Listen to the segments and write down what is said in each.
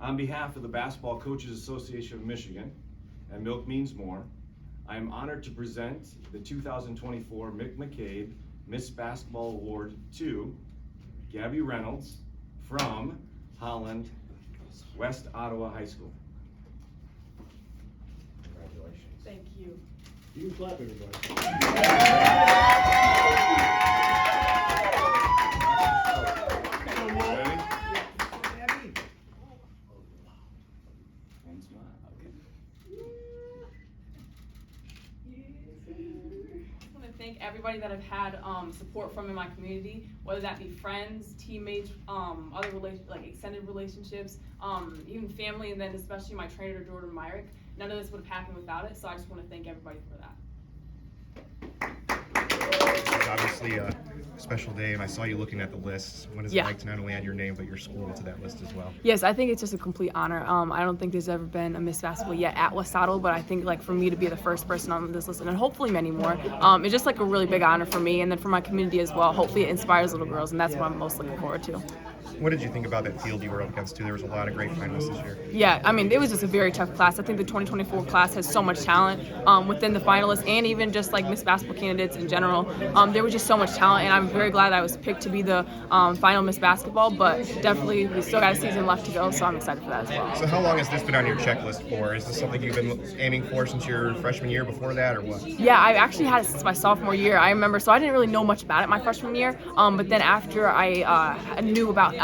On behalf of the Basketball Coaches Association of Michigan and Milk Means More, I am honored to present the 2024 Mick McCabe Miss Basketball Award to Gabby Reynolds from Holland West Ottawa High School. Congratulations. Thank you. You can clap, everybody. Ready? And smile. Okay. I want to thank everybody that I've had support from in my community, whether that be friends, teammates, other extended relationships, even family, and then especially my trainer, Jordan Myrick. None of this would have happened without it, so I just want to thank everybody for that. It's obviously a special day, and I saw you looking at the list. What is it like to not only add your name, but your school to that list as well? Yes, I think it's just a complete honor. I don't think there's ever been a Miss Basketball yet at West Ottawa, but I think for me to be the first person on this list, and hopefully many more, it's just a really big honor for me, and then for my community as well. Hopefully it inspires little girls, and that's what I'm most looking forward to. What did you think about that field you were up against too? There was a lot of great finalists this year. Yeah, I mean, it was just a very tough class. I think the 2024 class has so much talent within the finalists, and even just Miss Basketball candidates in general. There was just so much talent, and I'm very glad I was picked to be the final Miss Basketball, but definitely we still got a season left to go, so I'm excited for that as well. So how long has this been on your checklist for? Is this something you've been aiming for since your freshman year, before that, or what? Yeah, I've actually had it since my sophomore year. I remember, so I didn't really know much about it my freshman year, but then after I knew about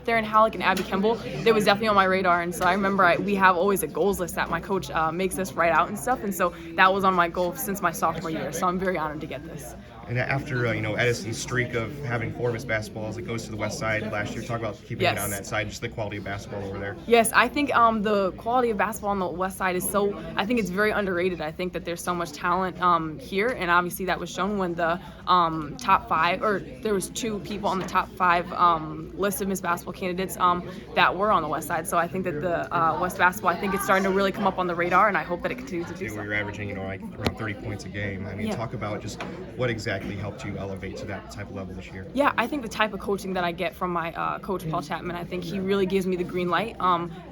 Theron Halleck and Abby Kimball, it was definitely on my radar, and so I remember we have always a goals list that my coach makes us write out and stuff, and so that was on my goal since my sophomore year, so I'm very honored to get this. And after Edison's streak of having 4 Miss Basketballs, it goes to the West Side last year. Talk about keeping it on that side, just the quality of basketball over there. Yes, I think the quality of basketball on the West Side is I think it's very underrated. I think that there's so much talent here, and obviously that was shown when the top 5, or there was 2 people on the top 5 list of Miss Basketball candidates that were on the West Side. So I think that the West Basketball, I think it's starting to really come up on the radar, and I hope that it continues to do so. Where you're averaging, around 30 points a game. I mean, talk about just what exactly helped you elevate to that type of level this year. Yeah, I think the type of coaching that I get from my coach Paul Chapman, I think he really gives me the green light.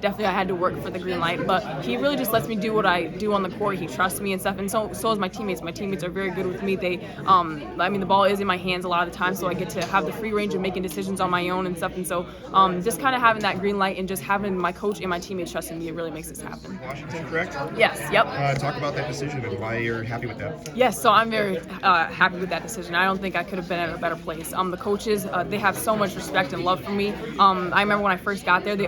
Definitely I had to work for the green light, but he really just lets me do what I do on the court. He trusts me and stuff, and so is my teammates. My teammates are very good with me. They, I mean, the ball is in my hands a lot of the time, so I get to have the free range of making decisions on my own and stuff, and so just kind of having that green light and just having my coach and my teammates trusting me, it really makes this happen. Washington, correct? Yes, yep. Talk about that decision and why you're happy with that. Yes, so I'm very happy with that decision. I don't think I could have been in a better place. The coaches, they have so much respect and love for me. I remember when I first got there, they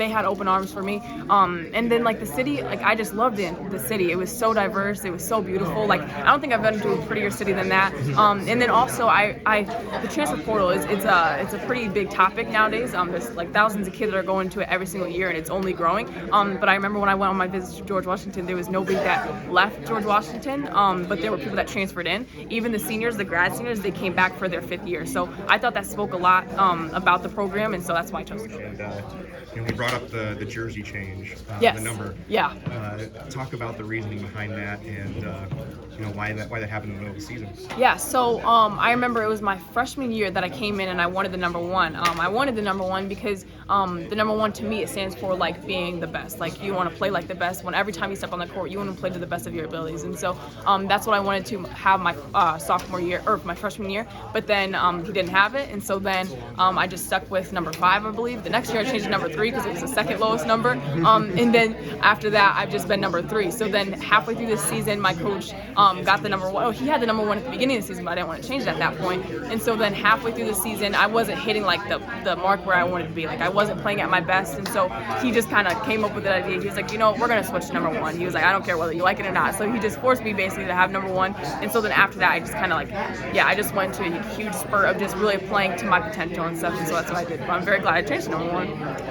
had open arms for me. And then the city, I just loved the city. It was so diverse. It was so beautiful. I don't think I've been to a prettier city than that. And then also, the transfer portal it's a pretty big topic nowadays. There's thousands of kids that are going to it every single year, and it's only growing. But I remember when I went on my visit to George Washington, there was nobody that left George Washington, but there were people that transferred in. Even the seniors, the grad seniors, they came back for their 5th year. So I thought that spoke a lot about the program, and so that's why I chose it. And we brought up the jersey change, yes. The number. Yeah. Talk about the reasoning behind that, and why that happened in the middle of the season. Yeah. So I remember it was my freshman year that I came in and I wanted the number 1. I wanted the number 1 because the number 1 to me, it stands for being the best. You want to play like the best. When every time you step on the court, you want to play to the best of your abilities, and so that's what I wanted to have my sophomore year or my freshman year. But then he didn't have it, and so then I just stuck with number 5, I believe. The next year I changed to number 3 because it was the second lowest number. And then after that, I've just been number 3. So then halfway through this season, my coach got the number 1. Oh, he had the number 1 at the beginning of the season, but I didn't want to change it at that point. And so then halfway through the season, I wasn't hitting the mark where I wanted to be. I wasn't playing at my best, and so he just kind of came up with that idea. He was like, we're gonna switch to number 1. He was like, I don't care whether you like it or not. So he just forced me basically to have number 1. And so then after that, I just kind of I just went to a huge spurt of just really playing to my potential and stuff. And so that's what I did. But I'm very glad I changed to number 1.